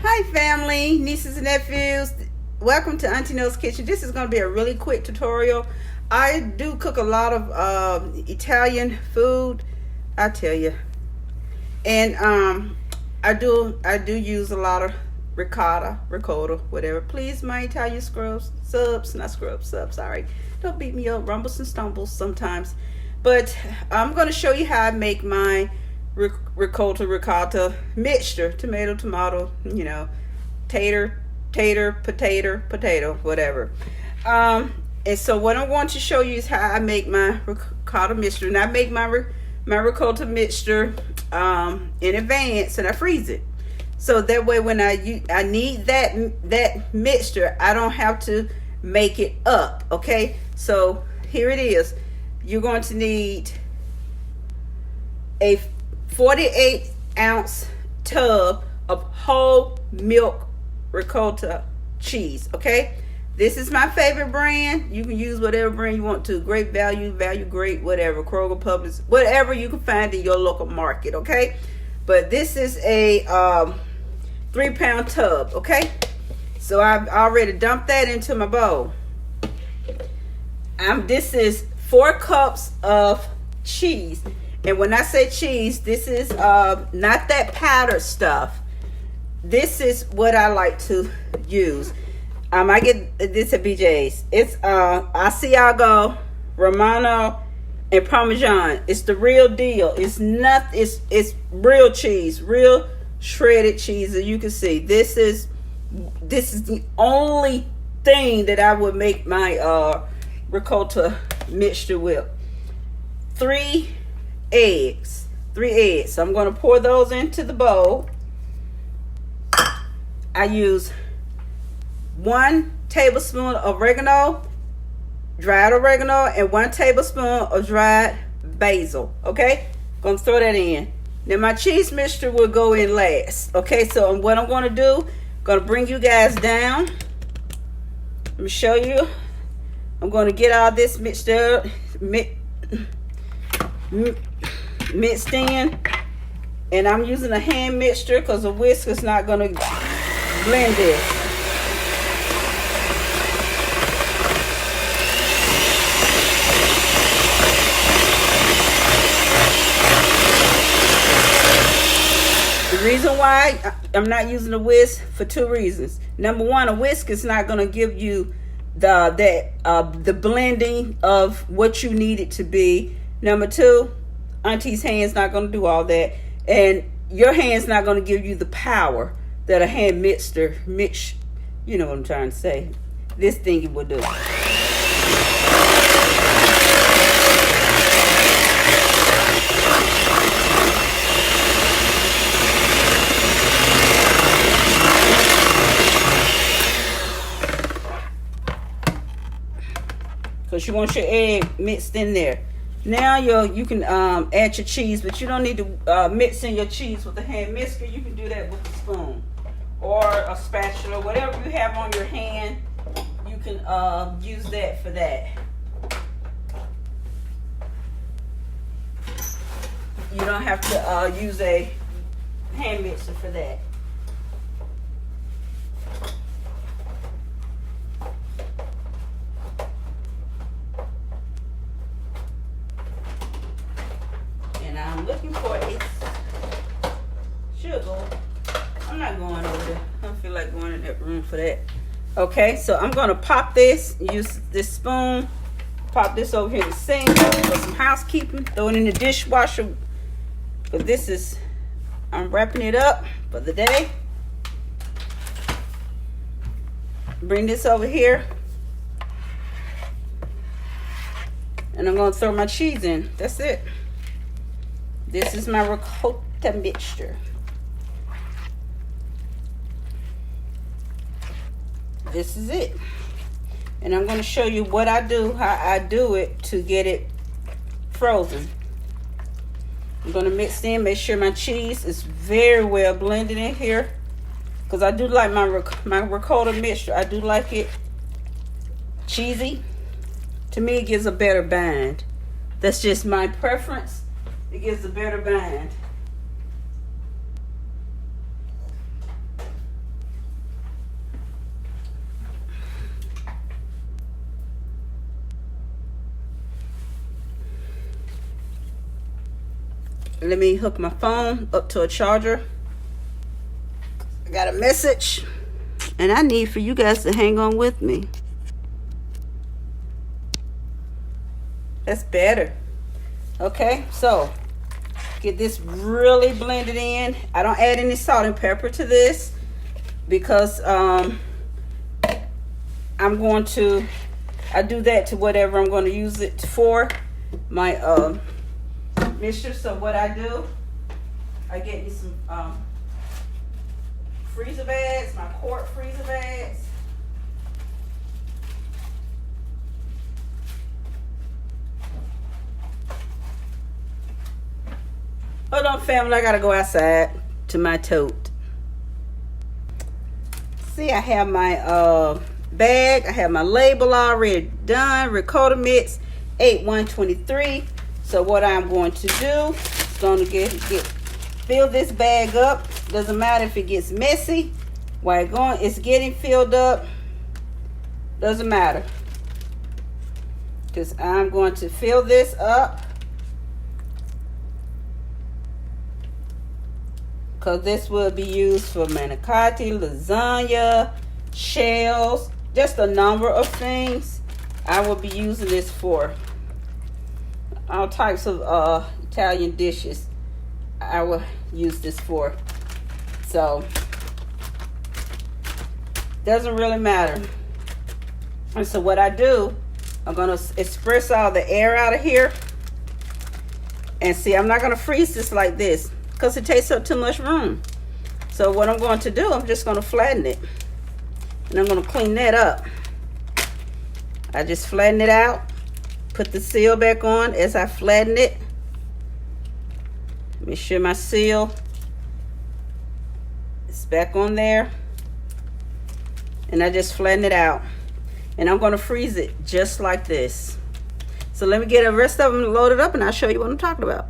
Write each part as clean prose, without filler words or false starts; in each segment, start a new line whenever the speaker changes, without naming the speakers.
Hi family, nieces and nephews. Welcome to Auntie No's Kitchen. This is going to be a really quick tutorial. I do cook a lot of Italian food, I tell you. And I do use a lot of ricotta, whatever. Please, my Italian subs, sorry. Don't beat me up, rumbles and stumbles sometimes. But I'm going to show you how I make my ricotta mixture. Tomato, you know, tater, potato, whatever. And so what I want to show you is how I make my ricotta mixture. And I make my ricotta mixture in advance, and I freeze it. So that way when I need that mixture, I don't have to make it up, okay? So here it is. You're going to need a 48-ounce tub of whole milk ricotta cheese, okay? This is my favorite brand. You can use whatever brand you want to. Great Value, Value Great, whatever. Kroger, Publix, whatever you can find in your local market, okay? But this is a 3-pound tub, okay? So I've already dumped that into my bowl. This is 4 cups of cheese. And when I say cheese, this is not that powdered stuff. This is what I like to use. I get this at BJ's. It's Asiago, Romano, and Parmesan. It's the real deal. It's real cheese, real shredded cheese. As you can see, this is the only thing that I would make my ricotta mixture with. 3 eggs. So I'm going to pour those into the bowl. I use 1 tablespoon of dried oregano, and 1 tablespoon of dried basil. Okay, gonna throw that in. Now my cheese mixture will go in last. Okay, so what I'm going to do, gonna bring you guys down. Let me show you. I'm going to get all this mixed in, and I'm using a hand mixture because a whisk is not going to blend this. The reason why I'm not using a whisk, for 2 reasons. Number 1, a whisk is not going to give you the blending of what you need it to be. Number 2, Auntie's hand's not going to do all that, and your hand's not going to give you the power that a hand mixer, you know what I'm trying to say, this thing will do. Because you want your egg mixed in there. Now you can add your cheese, but you don't need to mix in your cheese with a hand mixer. You can do that with a spoon or a spatula, whatever you have on your hand. You can use that for that. You don't have to use a hand mixer for that. I'm looking for a sugar. I'm not going over there. I don't feel like going in that room for that. Okay, so I'm going to pop this, use this spoon, pop this over here in the sink for some housekeeping, throw it in the dishwasher. But I'm wrapping it up for the day. Bring this over here. And I'm going to throw my cheese in. That's it. This is my ricotta mixture. This is it. And I'm going to show you what I do, how I do it to get it frozen. I'm going to mix in, make sure my cheese is very well blended in here. Because I do like my ricotta mixture. I do like it cheesy. To me, it gives a better bind. That's just my preference. It gives a better bind. Let me hook my phone up to a charger. I got a message, and I need for you guys to hang on with me. That's better. Okay, so get this really blended in. I don't add any salt and pepper to this because I do that to whatever I'm going to use it for, my mixture. So what I do, I get me some freezer bags, my quart freezer bags. Hold on, family, I gotta go outside to my tote. See, I have my bag, I have my label already done, Ricotta Mix 8123. So what I'm going to do is going to fill this bag up. Doesn't matter if it gets messy. While it's getting filled up, doesn't matter. Because I'm going to fill this up. Because this will be used for manicotti, lasagna, shells, just a number of things. I will be using this for all types of Italian dishes. I will use this for. So, doesn't really matter. And so what I do, I'm going to express all the air out of here. And see, I'm not going to freeze this like this because it takes up too much room. So what I'm going to do, I'm just going to flatten it. And I'm going to clean that up. I just flatten it out. Put the seal back on as I flatten it. Make sure my seal is back on there. And I just flatten it out. And I'm going to freeze it just like this. So let me get the rest of them loaded up and I'll show you what I'm talking about.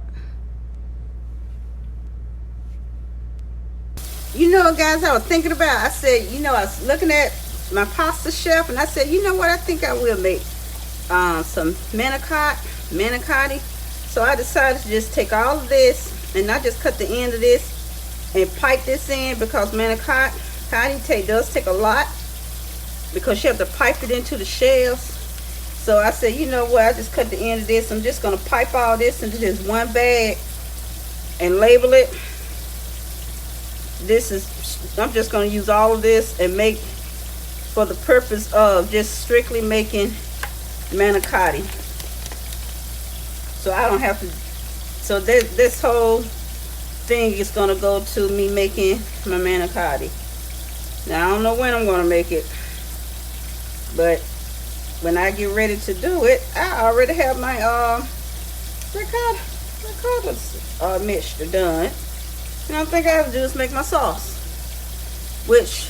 You know, guys, I was thinking about, I said, you know, I was looking at my pasta shelf and I said, you know what, I think I will make some manicotti. So I decided to just take all of this and I just cut the end of this and pipe this in because manicotti does take a lot because you have to pipe it into the shells. So I said, you know what, I just cut the end of this. I'm just going to pipe all this into this one bag and label it. I'm just going to use all of this and make for the purpose of just strictly making manicotti. So I don't have to, so this whole thing is going to go to me making my manicotti. Now I don't know when I'm going to make it, but when I get ready to do it, I already have my ricotta mixture done. And I think I have to do is make my sauce, which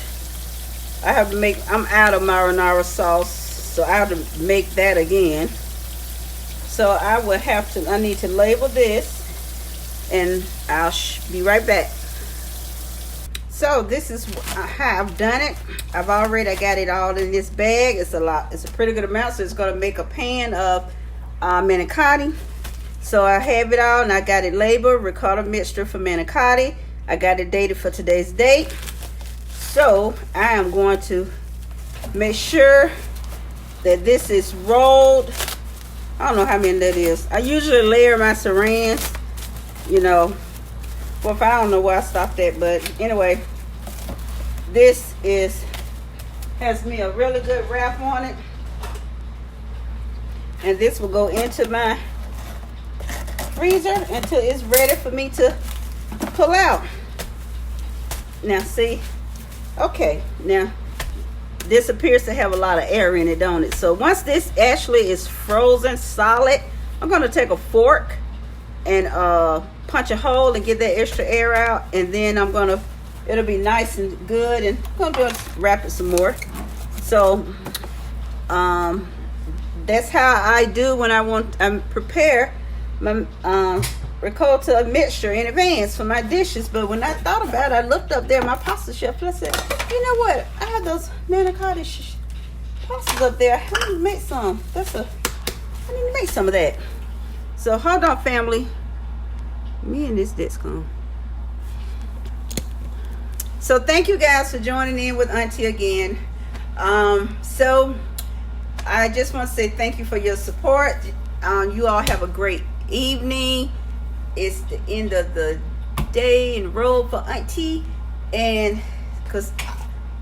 I have to make. I'm out of marinara sauce, so I have to make that again. So I will have to, I need to label this and I'll be right back. So this is how I've done it. I got it all in this bag. It's a lot, it's a pretty good amount, so it's going to make a pan of manicotti. So I have it all and I got it labeled Ricotta Mixture for manicotti. I got it dated for today's date. So I am going to make sure that this is rolled. I don't know how many that is. I usually layer my sarans, you know. Well, if I don't know where I stopped at, but anyway, this has me a really good wrap on it. And this will go into my freezer until it's ready for me to pull out. Now see, okay, now this appears to have a lot of air in it, don't it? So once this actually is frozen solid, I'm going to take a fork and punch a hole and get that extra air out, and then it'll be nice and good, and I'm going to wrap it some more. So that's how I do when I prepare my ricotta mixture in advance for my dishes. But when I thought about it, I looked up there at my pasta shelf and I said, you know what, I have those manicotti pastas up there. I need to make some. I need to make some of that. So hold on, family. Me and this disc on. So thank you guys for joining in with Auntie again. So I just want to say thank you for your support. You all have a great evening. It's the end of the day in road for Auntie, and because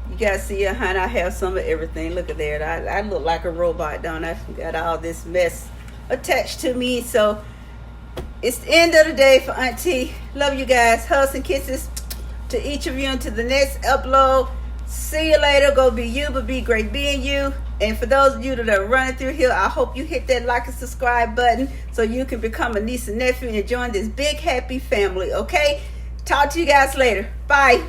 you guys see, honey, I have some of everything. Look at that. I look like a robot, don't I? Got all this mess attached to me. So it's the end of the day for Auntie. Love you guys. Hugs and kisses to each of you until the next upload. See you later. Go be you, but be great being you. And for those of you that are running through here, I hope you hit that like and subscribe button so you can become a niece and nephew and join this big happy family. Okay? Talk to you guys later. Bye.